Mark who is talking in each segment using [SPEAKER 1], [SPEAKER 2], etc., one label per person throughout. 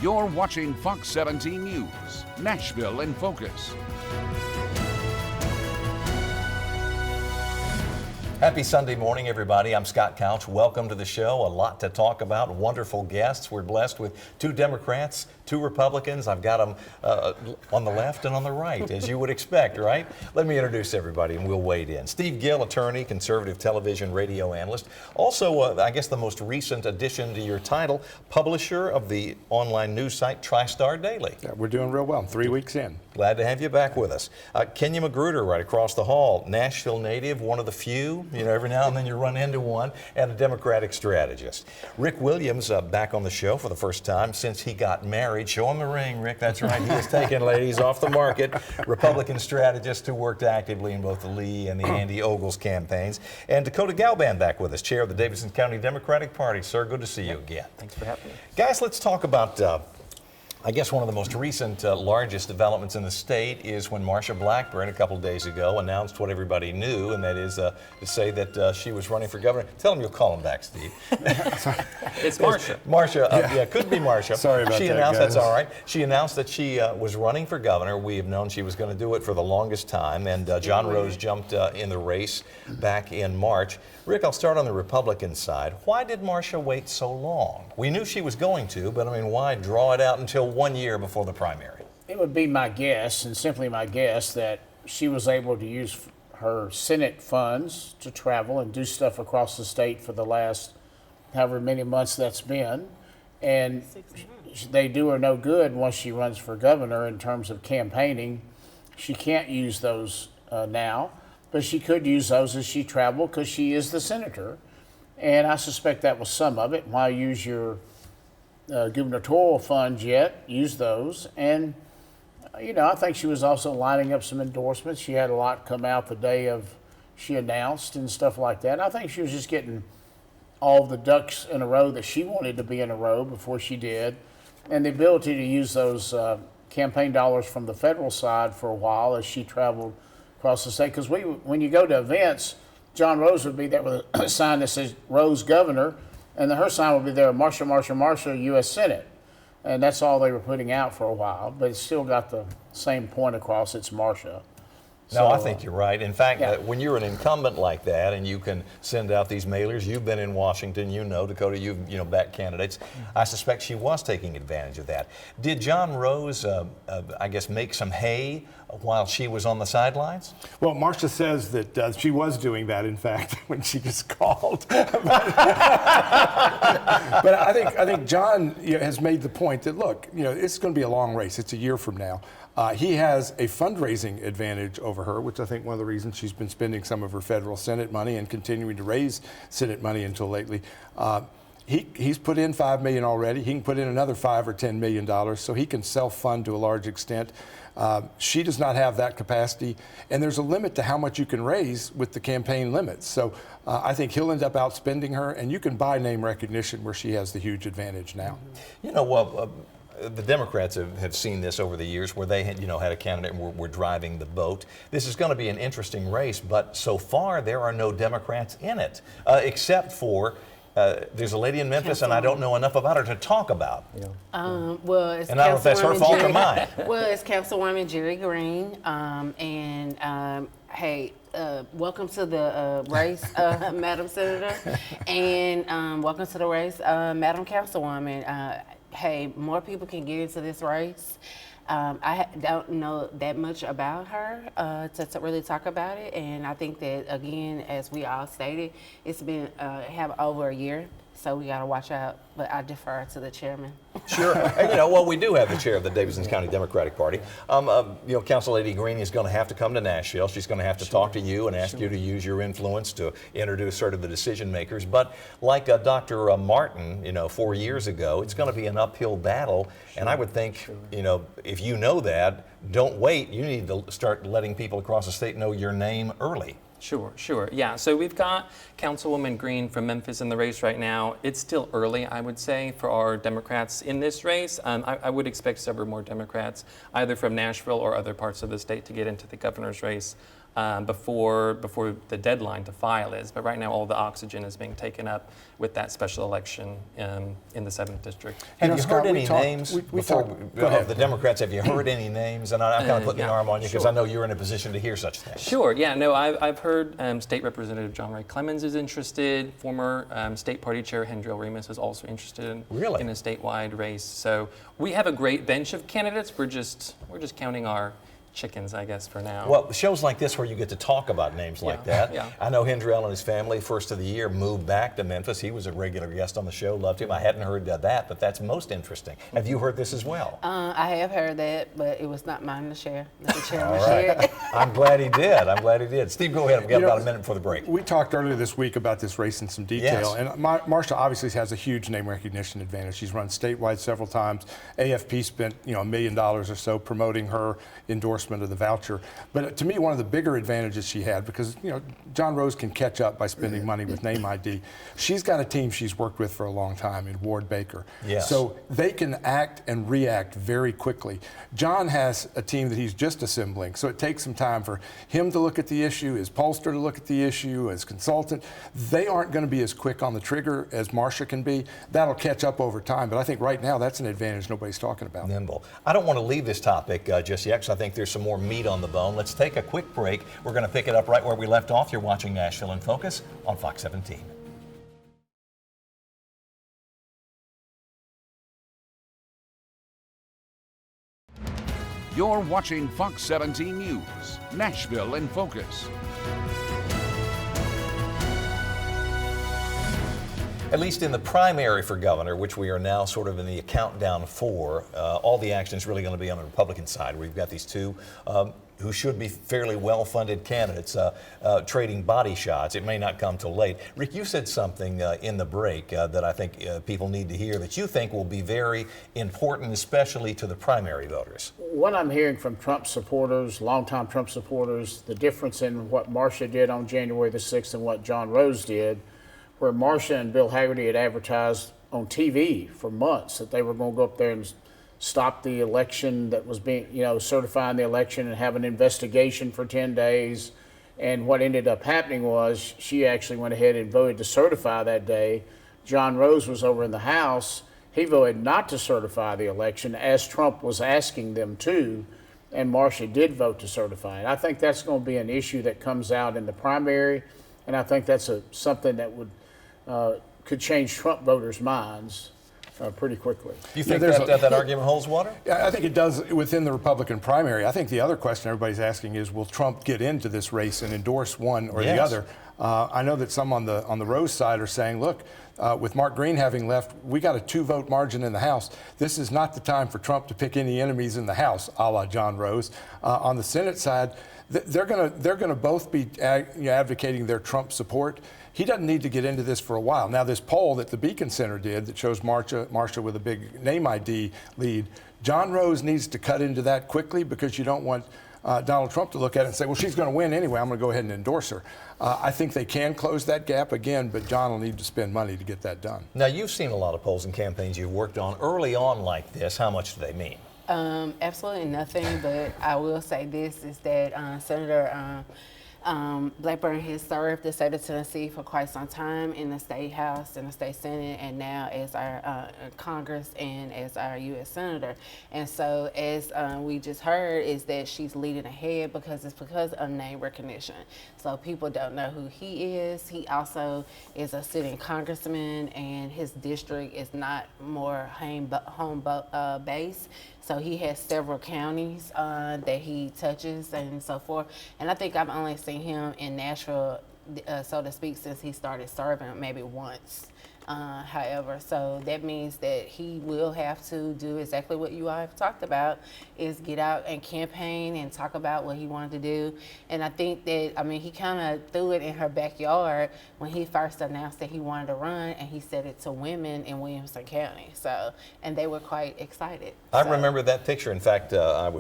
[SPEAKER 1] You're watching Fox 17 News, Nashville in Focus.
[SPEAKER 2] Happy Sunday morning, everybody. I'm Scott Couch. Welcome to the show. A lot to talk about. Wonderful guests. We're blessed with 2 Democrats, 2 Republicans. I've got them on the left and on the right, as you would expect, right? Let me introduce everybody and we'll wade in. Steve Gill, attorney, conservative television radio analyst. Also, I guess the most recent addition to your title, publisher of the online news site TriStar Daily.
[SPEAKER 3] Yeah, we're doing real well. 3 weeks in.
[SPEAKER 2] Glad to have you back with us. Kenya Magruder, right across the hall, Nashville native, one of the few. You know, every now and then you run into one, and a Democratic strategist. Rick Williams, back on the show for the first time since he got married. Show him the ring, Rick. That's right. He is taking ladies off the market. Republican strategist who worked actively in both the Lee and the Andy Ogles campaigns. And Dakota Galban back with us, chair of the Davidson County Democratic Party. Sir, good to see you again.
[SPEAKER 4] Thanks for having me.
[SPEAKER 2] Guys, let's talk about I guess one of the most recent, largest developments in the state is when Marsha Blackburn a couple of days ago announced what everybody knew, and that is to say that she was running for governor. Tell him you'll call him back, Steve.
[SPEAKER 4] It's Marsha.
[SPEAKER 2] Marsha, yeah, could be Marsha.
[SPEAKER 3] Sorry about
[SPEAKER 2] she
[SPEAKER 3] that,
[SPEAKER 2] announced,
[SPEAKER 3] guys.
[SPEAKER 2] That's all right. She announced that she was running for governor. We have known she was going to do it for the longest time, and John Rose jumped in the race back in March. Rick, I'll start on the Republican side. Why did Marsha wait so long? We knew she was going to, but I mean, why draw it out until 1 year before the primary?
[SPEAKER 5] It would be my guess, and simply my guess, that she was able to use her Senate funds to travel and do stuff across the state for the last however many months that's been. And they do her no good once she runs for governor in terms of campaigning. She can't use those now, but she could use those as she traveled because she is the senator. And I suspect that was some of it. Why use your gubernatorial funds yet? Use those. And, you know, I think she was also lining up some endorsements. She had a lot come out the day of she announced and stuff like that. I think she was just getting all the ducks in a row that she wanted to be in a row before she did. And the ability to use those campaign dollars from the federal side for a while as she traveled across the state. Because when you go to events, John Rose would be there with a sign that says Rose Governor, and then her sign would be there, Marsha, Marsha, Marsha, U.S. Senate. And that's all they were putting out for a while, but it's still got the same point across, it's Marsha.
[SPEAKER 2] No, I think you're right. In fact,
[SPEAKER 5] yeah.
[SPEAKER 2] When you're an incumbent like that and you can send out these mailers, you've been in Washington, you know, Dakota, you've backed candidates. I suspect she was taking advantage of that. Did John Rose, I guess, make some hay while she was on the sidelines?
[SPEAKER 3] Well, Marsha says that she was doing that, in fact, when she just called. But I think John has made the point that, look, it's going to be a long race. It's a year from now. He has a fundraising advantage over her, which I think one of the reasons she's been spending some of her federal Senate money and continuing to raise Senate money until lately. He's put in $5 million already. He can put in another $5 or $10 million, so he can self-fund to a large extent. She does not have that capacity, and there's a limit to how much you can raise with the campaign limits. So I think he'll end up outspending her, and you can buy name recognition where she has the huge advantage now.
[SPEAKER 2] You know, well, the Democrats have seen this over the years where they had a candidate and were driving the boat. This is going to be an interesting race, but so far there are no Democrats in it, except for there's a lady in Memphis, and I don't know enough about her to talk about.
[SPEAKER 6] Well, it's
[SPEAKER 2] and I don't know if that's her fault or mine.
[SPEAKER 6] Well, it's Councilwoman Jerry Green, hey, welcome to the race, Madam Senator, and welcome to the race, Madam Councilwoman. Hey, more people can get into this race. I don't know that much about her to really talk about it, and I think that, again, as we all stated, it's been have over a year, so we got to watch out. But I defer to the chairman.
[SPEAKER 2] Sure. And, well, we do have the chair of the Davidson County Democratic Party. Council Lady Green is going to have to come to Nashville. She's going to have to talk to you and ask you to use your influence to introduce sort of the decision makers. But like Dr. Martin, 4 years ago, it's going to be an uphill battle. And I would think, if you know that, don't wait. You need to start letting people across the state know your name early.
[SPEAKER 4] Sure. Yeah, so we've got Councilwoman Green from Memphis in the race right now. It's still early, I would say, for our Democrats in this race. I would expect several more Democrats, either from Nashville or other parts of the state, to get into the governor's race before the deadline to file is. But right now, all the oxygen is being taken up with that special election in the 7th District.
[SPEAKER 2] Have you
[SPEAKER 3] Scott,
[SPEAKER 2] heard any names
[SPEAKER 3] we
[SPEAKER 2] before
[SPEAKER 3] Go ahead.
[SPEAKER 2] of the Democrats? Have you heard any names? And I'm kind of putting the arm on you because I know you're in a position to hear such things.
[SPEAKER 4] Sure, yeah, no, I've heard State Representative John Ray Clemens is interested. Former State Party Chair Hendrell Remus is also interested in a statewide race. So we have a great bench of candidates. We're just counting our chickens, I guess, for now.
[SPEAKER 2] Well, shows like this where you get to talk about names like that.
[SPEAKER 4] Yeah.
[SPEAKER 2] I know Hendrell and his family, first of the year, moved back to Memphis. He was a regular guest on the show. Loved him. I hadn't heard that, but that's most interesting. Have you heard this as well?
[SPEAKER 6] I have heard that, but it was not mine to share. Let the
[SPEAKER 2] All
[SPEAKER 6] chairman
[SPEAKER 2] right.
[SPEAKER 6] share it.
[SPEAKER 2] I'm glad he did. Steve, go ahead. We've got about a minute before the break.
[SPEAKER 3] We talked earlier this week about this race in some detail,
[SPEAKER 2] Yes.
[SPEAKER 3] and Marsha obviously has a huge name recognition advantage. She's run statewide several times. AFP spent $1 million or so promoting her endorsement of the voucher. But to me, one of the bigger advantages she had, because John Rose can catch up by spending money with name ID. She's got a team she's worked with for a long time in Ward Baker.
[SPEAKER 2] Yes.
[SPEAKER 3] So they can act and react very quickly. John has a team that he's just assembling, so it takes some time for him to look at the issue, his pollster to look at the issue, his consultant. They aren't going to be as quick on the trigger as Marsha can be. That'll catch up over time, but I think right now that's an advantage nobody's talking about.
[SPEAKER 2] Nimble. I don't want to leave this topic just yet because I think there's some more meat on the bone. Let's take a quick break. We're going to pick it up right where we left off. You're watching Nashville in Focus on Fox 17.
[SPEAKER 1] You're watching Fox 17 News, Nashville in Focus.
[SPEAKER 2] At least in the primary for governor, which we are now sort of in the countdown for, all the action is really going to be on the Republican side. We've got these two who should be fairly well-funded candidates trading body shots. It may not come till late. Rick, you said something in the break that I think people need to hear that you think will be very important, especially to the primary voters.
[SPEAKER 5] What I'm hearing from Trump supporters, longtime Trump supporters, the difference in what Marsha did on January the 6th and what John Rose did, where Marsha and Bill Hagerty had advertised on TV for months that they were going to go up there and stop the election that was being, certifying the election and have an investigation for 10 days. And what ended up happening was she actually went ahead and voted to certify that day. John Rose was over in the House. He voted not to certify the election as Trump was asking them to, and Marsha did vote to certify it. I think that's going to be an issue that comes out in the primary, and I think that's something that could change Trump voters' minds pretty quickly.
[SPEAKER 2] Do you think that argument holds water?
[SPEAKER 3] I think it does within the Republican primary. I think the other question everybody's asking is, will Trump get into this race and endorse one or the other? I know that some on the Rose side are saying, look, with Mark Green having left, we got a 2-vote margin in the House. This is not the time for Trump to pick any enemies in the House, a la John Rose. On the Senate side, they're gonna both be advocating their Trump support. He doesn't need to get into this for a while. Now, this poll that the Beacon Center did that shows Marsha with a big name ID lead, John Rose needs to cut into that quickly because you don't want Donald Trump to look at it and say, well, she's going to win anyway, I'm going to go ahead and endorse her. I think they can close that gap again, but John will need to spend money to get that done.
[SPEAKER 2] Now, you've seen a lot of polls and campaigns you've worked on early on like this. How much do they mean?
[SPEAKER 6] Absolutely nothing, but I will say this is that Senator Blackburn has served the state of Tennessee for quite some time in the state house and the state senate, and now as our Congress and as our U.S. senator. And so, as we just heard, is that she's leading ahead because of name recognition. So people don't know who he is. He also is a sitting congressman, and his district is not more home based. So he has several counties that he touches and so forth. And I think I've only seen him in Nashville, so to speak, since he started serving maybe once. However, so that means that he will have to do exactly what you all have talked about, is get out and campaign and talk about what he wanted to do. And I think that, he kind of threw it in her backyard when he first announced that he wanted to run, and he said it to women in Williamson County. So, and they were quite excited.
[SPEAKER 2] I remember that picture. In fact, I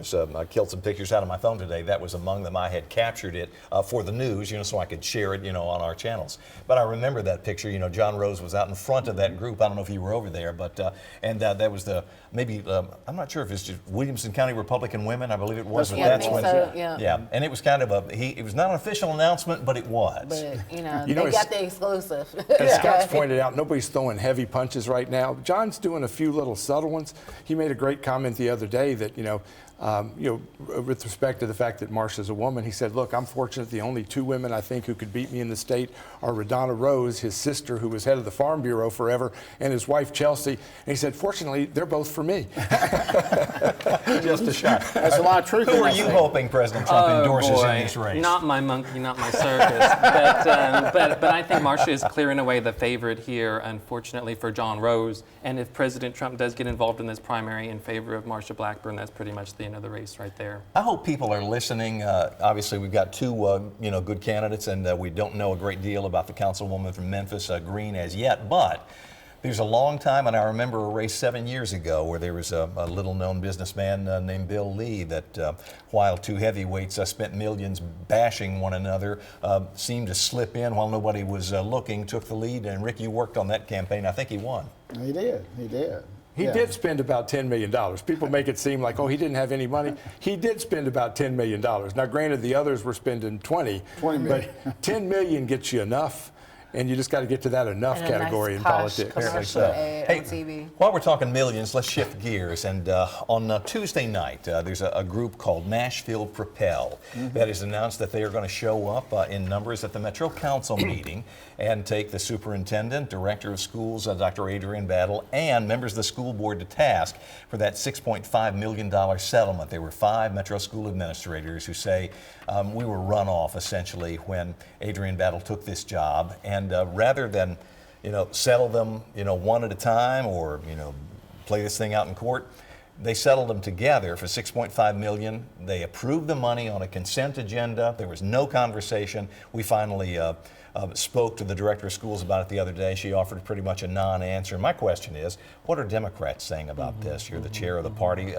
[SPEAKER 2] killed some pictures out of my phone today. That was among them. I had captured it for the news, so I could share it, on our channels. But I remember that picture. John Rose was out in front of that group. I don't know if you were over there, but that was the I'm not sure if it's just Williamson County Republican Women. I believe it was.
[SPEAKER 6] Yeah,
[SPEAKER 2] that's
[SPEAKER 6] I think
[SPEAKER 2] when.
[SPEAKER 6] so, yeah.
[SPEAKER 2] Yeah, and it was kind of it was not an official announcement, but it was.
[SPEAKER 6] But they got the exclusive.
[SPEAKER 3] As Scott's pointed out, nobody's throwing heavy punches right now. John's doing a few little subtle ones. He made a great comment the other day that with respect to the fact that Marsha's a woman, he said, "Look, I'm fortunate. The only two women I think who could beat me in the state are Radonna Rose, his sister, who was head of the Farm Bureau forever, and his wife Chelsea." And he said, "Fortunately, they're both for me."
[SPEAKER 2] Just a shot.
[SPEAKER 5] There's a lot of truth.
[SPEAKER 2] Who are you hoping President Trump endorses in this race?
[SPEAKER 4] Not my monkey, not my circus. but I think Marsha is clearing away the favorite here, unfortunately, for John Rose. And if President Trump does get involved in this primary in favor of Marsha Blackburn, that's pretty much the end of the race right there.
[SPEAKER 2] I hope people are listening. Obviously, we've got two good candidates, and we don't know a great deal about the councilwoman from Memphis, Green, as yet. But there's a long time, and I remember a race 7 years ago where there was a little-known businessman named Bill Lee that, while two heavyweights spent millions bashing one another, seemed to slip in while nobody was looking, took the lead. And Rick, you worked on that campaign. I think he won.
[SPEAKER 7] He did. He did.
[SPEAKER 3] He did spend about $10 million. People make it seem like, oh, he didn't have any money. He did spend about $10 million. Now, granted, the others were spending 20
[SPEAKER 7] million.
[SPEAKER 3] But 10 million gets you enough. And you just got to get to that enough
[SPEAKER 6] And
[SPEAKER 3] category in politics.
[SPEAKER 6] Commercial ad on TV.
[SPEAKER 2] While we're talking millions, let's shift gears. And on Tuesday night, there's a group called Nashville PROPEL that has announced that they are going to show up in numbers at the Metro Council meeting and take the superintendent, director of schools, Dr. Adrienne Battle, and members of the school board to task for that $6.5 million settlement. There were 5 Metro school administrators who say we were run off essentially when Adrienne Battle took this job. And rather than, settle them, one at a time or, play this thing out in court, they settled them together for $6.5 million. They approved the money on a consent agenda. There was no conversation. We finally spoke to the director of schools about it the other day. She offered pretty much a non-answer. My question is, what are Democrats saying about this? You're the chair of the party.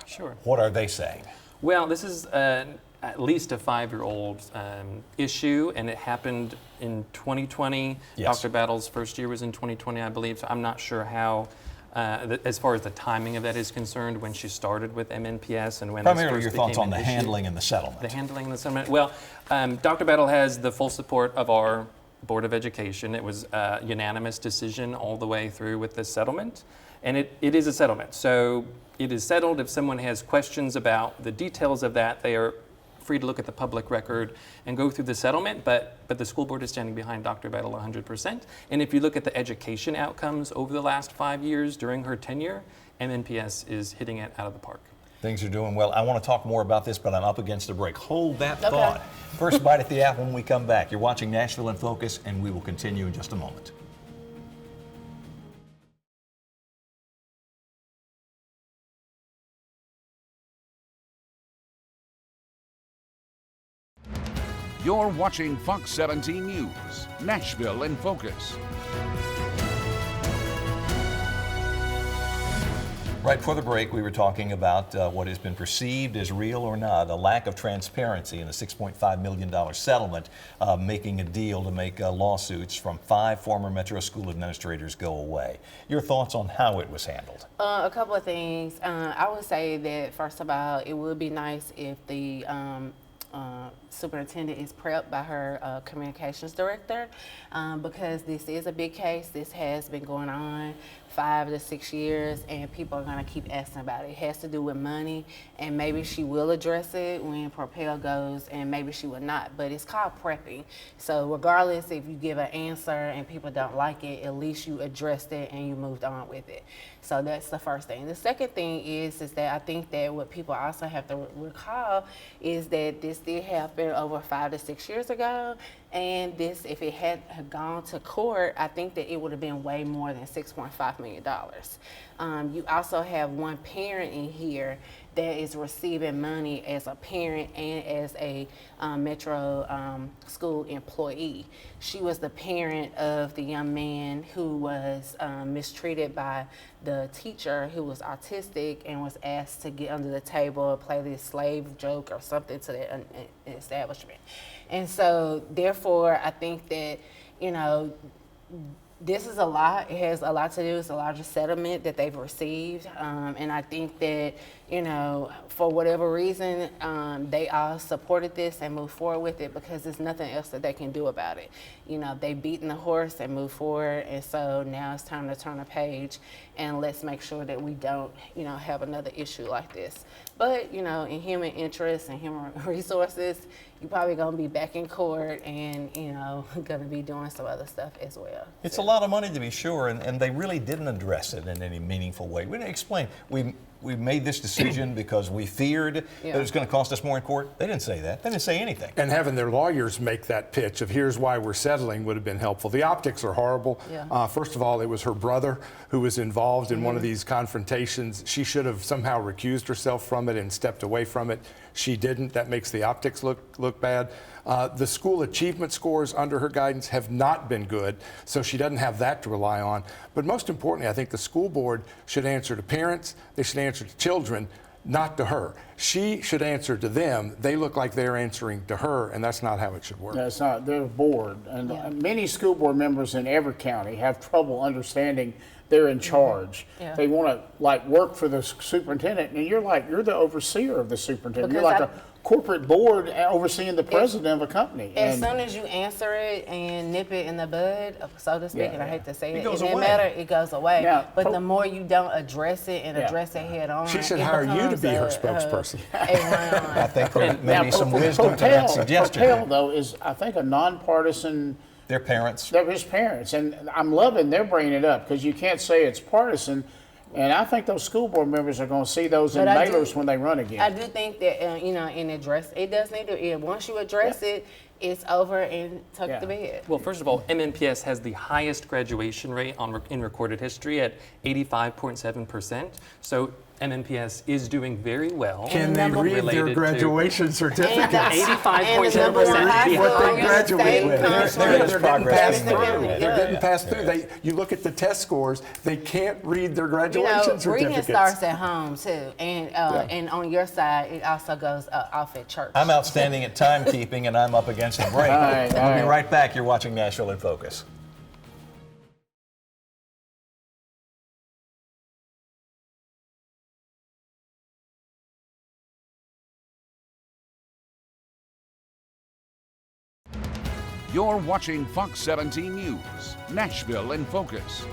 [SPEAKER 4] Sure.
[SPEAKER 2] What are they saying?
[SPEAKER 4] Well, this is at least a 5-year-old issue, and it happened in 2020.
[SPEAKER 2] Yes.
[SPEAKER 4] Dr. Battle's first year was in 2020, I believe, so I'm not sure how, as far as the timing of that is concerned, when she started with MNPS and when
[SPEAKER 2] Primarily
[SPEAKER 4] this
[SPEAKER 2] your
[SPEAKER 4] first
[SPEAKER 2] thoughts
[SPEAKER 4] became
[SPEAKER 2] on the
[SPEAKER 4] an issue.
[SPEAKER 2] handling and the settlement.
[SPEAKER 4] The handling and the settlement. Well, Dr. Battle has the full support of our Board of Education. It was a unanimous decision all the way through with this settlement, and it is a settlement. So it is settled. If someone has questions about the details of that, they are free to look at the public record and go through the settlement, but the school board is standing behind Dr. Battle 100%. And if you look at the education outcomes over the last 5 years during her tenure, MNPS is hitting it out of the park.
[SPEAKER 2] Things are doing well. I want to talk more about this, but I'm up against a break. Hold that thought. First bite at the apple when we come back. You're watching Nashville in Focus, and we will continue in just a moment.
[SPEAKER 1] You're watching Fox 17 News, Nashville in Focus.
[SPEAKER 2] Right before the break, we were talking about what has been perceived as real or not, a lack of transparency in the $6.5 million settlement, making a deal to make lawsuits from 5 former Metro school administrators go away. Your thoughts on how it was handled?
[SPEAKER 6] A couple of things. I would say that, first of all, it would be nice if the superintendent is prepped by her communications director, because this is a big case. This has been going on 5 to 6 years, and people are going to keep asking about it. It has to do with money, and maybe she will address it when Propel goes, and maybe she will not. But it's called prepping. So regardless if you give an answer and people don't like it, at least you addressed it and you moved on with it. So that's the first thing. The second thing is that I think that what people also have to recall is that this did happen over 5 to 6 years ago. And this, if it had gone to court, I think that it would have been way more than $6.5 million. You also have one parent in here that is receiving money as a parent and as a Metro school employee. She was the parent of the young man who was mistreated by the teacher who was autistic and was asked to get under the table or play this slave joke or something to the establishment. And so, therefore, I think that, This is a lot. It has a lot to do with the larger settlement that they've received. And I think that, for whatever reason, they all supported this and moved forward with it because there's nothing else that they can do about it. They've beaten the horse and moved forward. And so now it's time to turn a page and let's make sure that we don't, have another issue like this. But, in human interest and human resources, you're probably going to be back in court and, going to be doing some other stuff as well.
[SPEAKER 2] It's a lot of money to be sure, and they really didn't address it in any meaningful way. We didn't explain. We made this decision because we feared that it was going to cost us more in court. They didn't say that. They didn't say anything.
[SPEAKER 3] And having their lawyers make that pitch of here's why we're settling would have been helpful. The optics are horrible.
[SPEAKER 6] Yeah.
[SPEAKER 3] First of all, it was her brother who was involved in one of these confrontations. She should have somehow recused herself from it and stepped away from it. She didn't. That makes the optics look bad. The school achievement scores under her guidance have not been good, so she doesn't have that to rely on. But most importantly, I think the school board should answer to parents, they should answer to children, not to her. She should answer to them. They look like they're answering to her, and that's not how it should work.
[SPEAKER 5] That's not. They're board. And many school board members in every county have trouble understanding they're in charge. Yeah. They want to work for the superintendent, and you're the overseer of the superintendent. Because you're like a corporate board overseeing the president of a company.
[SPEAKER 6] As soon as you answer it and nip it in the bud, so to speak, and I hate to say it
[SPEAKER 2] doesn't
[SPEAKER 6] matter, it goes away. Yeah. But the more you don't address it and address it head on,
[SPEAKER 3] she should hire you to be her spokesperson.
[SPEAKER 2] I think maybe some wisdom to that suggestion.
[SPEAKER 5] PROPEL, though, is, I think, a nonpartisan.
[SPEAKER 2] Their parents.
[SPEAKER 5] They're his parents, and I'm loving they're bringing it up because you can't say it's partisan. And I think those school board members are going to see those in mailers when they run again.
[SPEAKER 6] I do think that, in address, it does need to, once you address it, it's over and tucked to bed.
[SPEAKER 4] Well, first of all, MNPS has the highest graduation rate in recorded history at 85.7%. So MNPS is doing very well.
[SPEAKER 3] Can they read their graduation certificates?
[SPEAKER 4] 85.7%.
[SPEAKER 3] What they graduate with.
[SPEAKER 2] They're progress.
[SPEAKER 3] They're getting passed through. You look at the test scores, they can't read their graduation certificates.
[SPEAKER 6] Reading starts at home, too. And on your side, it also goes off at church.
[SPEAKER 2] I'm outstanding at timekeeping, and I'm up against the break. We'll be right back. You're watching Nashville in Focus.
[SPEAKER 1] You're watching Fox 17 News, Nashville in Focus.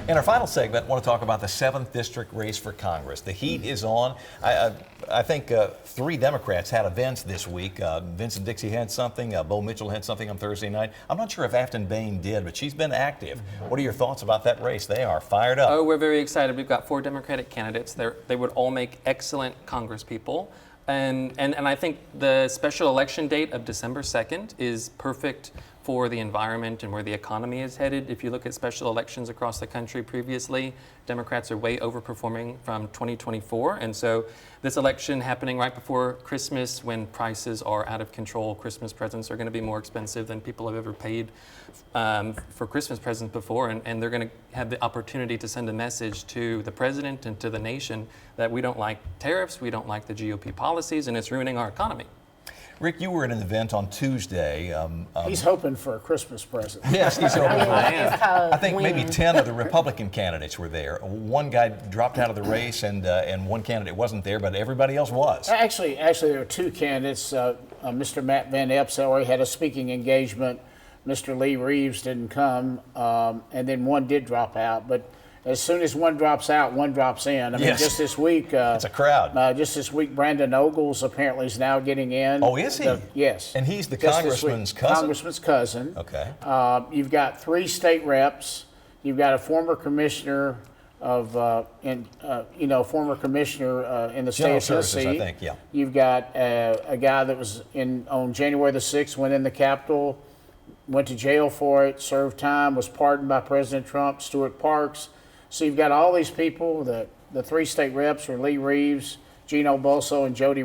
[SPEAKER 2] In our final segment, I want to talk about the 7th District race for Congress. The heat is on. I think 3 Democrats had events this week. Vincent Dixie had something. Bo Mitchell had something on Thursday night. I'm not sure if Afton Bain did, but she's been active. What are your thoughts about that race? They are fired up.
[SPEAKER 4] Oh, we're very excited. We've got 4 Democratic candidates. They would all make excellent congresspeople. And I think the special election date of December 2nd is perfect for the environment and where the economy is headed. If you look at special elections across the country previously, Democrats are way overperforming from 2024. And so this election happening right before Christmas when prices are out of control, Christmas presents are going to be more expensive than people have ever paid for Christmas presents before. And they're going to have the opportunity to send a message to the president and to the nation that we don't like tariffs, we don't like the GOP policies, and it's ruining our economy.
[SPEAKER 2] Rick, you were at an event on Tuesday.
[SPEAKER 5] He's hoping for a Christmas present.
[SPEAKER 2] Yes, he's hoping for that. I think maybe 10 of the Republican candidates were there. One guy dropped out of the race, and one candidate wasn't there, but everybody else was.
[SPEAKER 5] Actually, there were 2 candidates. Mr. Matt Van Epps had a speaking engagement. Mr. Lee Reeves didn't come, and then one did drop out. But as soon as one drops out, one drops in. I mean, just this week.
[SPEAKER 2] It's a crowd.
[SPEAKER 5] Just this week, Brandon Ogles apparently is now getting in.
[SPEAKER 2] Oh, is he?
[SPEAKER 5] Yes.
[SPEAKER 2] And he's the congressman's cousin?
[SPEAKER 5] Congressman's cousin.
[SPEAKER 2] Okay.
[SPEAKER 5] You've got 3 state reps. You've got a former commissioner of, former commissioner in the state of Tennessee.
[SPEAKER 2] I think, yeah.
[SPEAKER 5] You've got a guy that was on January the 6th, went in the Capitol, went to jail for it, served time, was pardoned by President Trump, Stuart Parks. So you've got all these people. The 3 state reps are Lee Reeves, Gino Boso, and Jody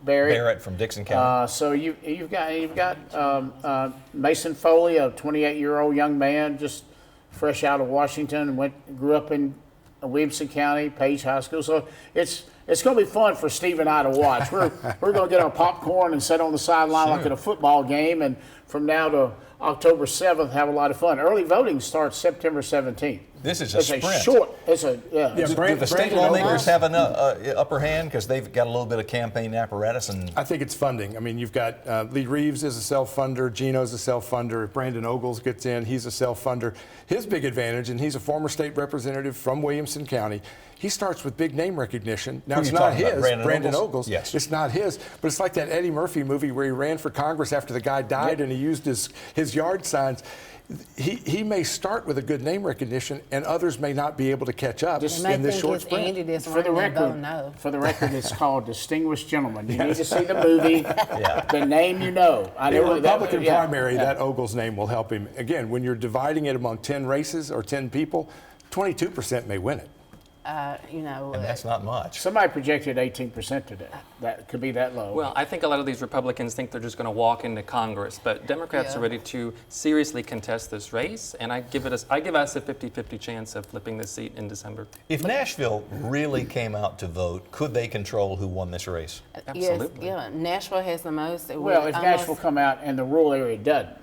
[SPEAKER 2] Barrett from Dickson County.
[SPEAKER 5] So you've got Mason Foley, a 28-year-old young man, just fresh out of Washington, grew up in Williamson County, Page High School. So it's it's going to be fun for Steve and I to watch. We're going to get our popcorn and sit on the sideline like at a football game, and from now to October 7th, have a lot of fun. Early voting starts September 17th.
[SPEAKER 2] This is a sprint.
[SPEAKER 3] Do
[SPEAKER 2] the state lawmakers have an upper hand because they've got a little bit of campaign apparatus? And
[SPEAKER 3] I think it's funding. I mean, you've got Lee Reeves is a self-funder, Gino's a self-funder. If Brandon Ogles gets in, he's a self-funder. His big advantage, and he's a former state representative from Williamson County, he starts with big name recognition. Now, it's not his, Brandon Ogles.
[SPEAKER 2] Yes.
[SPEAKER 3] It's not his, but it's like that Eddie Murphy movie where he ran for Congress after the guy died and he used his yard signs. He may start with a good name recognition, and others may not be able to catch up in this short sprint.
[SPEAKER 5] For the record, it's called Distinguished Gentleman. You need to see the movie, the name you know.
[SPEAKER 3] In a Republican primary, that Ogles name will help him. Again, when you're dividing it among 10 races or 10 people, 22% may win it.
[SPEAKER 2] And that's not much.
[SPEAKER 5] Somebody projected 18% today. That could be that low.
[SPEAKER 4] Well, I think a lot of these Republicans think they're just going to walk into Congress, but Democrats are ready to seriously contest this race, and I give us a 50-50 chance of flipping this seat in December.
[SPEAKER 2] If Nashville really came out to vote, could they control who won this race?
[SPEAKER 4] Absolutely.
[SPEAKER 6] Yes, Nashville has the most.
[SPEAKER 5] Well, if Nashville come out and the rural area doesn't,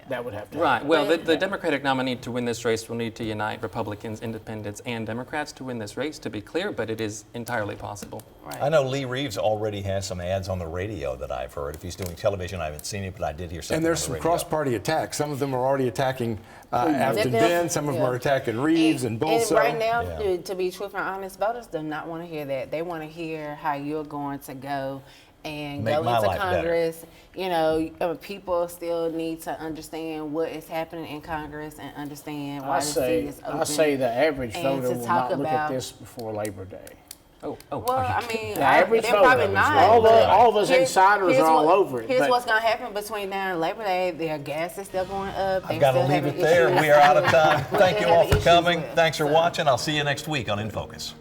[SPEAKER 5] that would have to happen.
[SPEAKER 4] Right. Well, the Democratic nominee to win this race will need to unite Republicans, Independents, and Democrats to win this race, to be clear, but it is entirely possible.
[SPEAKER 6] Right.
[SPEAKER 2] I know Lee Reeves already has some ads on the radio that I've heard. If he's doing television, I haven't seen it, but I did hear something.
[SPEAKER 3] And there's some cross-party attacks. Some of them are already attacking Afton Ben. Some of them are attacking Reeves and Bulso.
[SPEAKER 6] And right now, to be truthful and honest, voters do not want to hear that. They want to hear how you're going to go and
[SPEAKER 2] Make
[SPEAKER 6] go
[SPEAKER 2] my
[SPEAKER 6] into
[SPEAKER 2] life
[SPEAKER 6] Congress.
[SPEAKER 2] better.
[SPEAKER 6] You know, people still need to understand what is happening in Congress and understand why the seat is open.
[SPEAKER 5] I say the average
[SPEAKER 6] And
[SPEAKER 5] voter
[SPEAKER 6] to
[SPEAKER 5] will
[SPEAKER 6] talk
[SPEAKER 5] not look at
[SPEAKER 6] about-
[SPEAKER 5] this before Labor Day.
[SPEAKER 6] Well, I mean,
[SPEAKER 5] The average
[SPEAKER 6] they're probably
[SPEAKER 5] voter.
[SPEAKER 6] not.
[SPEAKER 5] All
[SPEAKER 6] but
[SPEAKER 5] of us insiders are all over it.
[SPEAKER 6] Here's
[SPEAKER 5] but
[SPEAKER 6] what's going to happen between now and Labor Day. Their gas is still going up.
[SPEAKER 2] I've got to leave it there. We are out of time. Thank you all for coming. Thanks for watching. I'll see you next week on In Focus.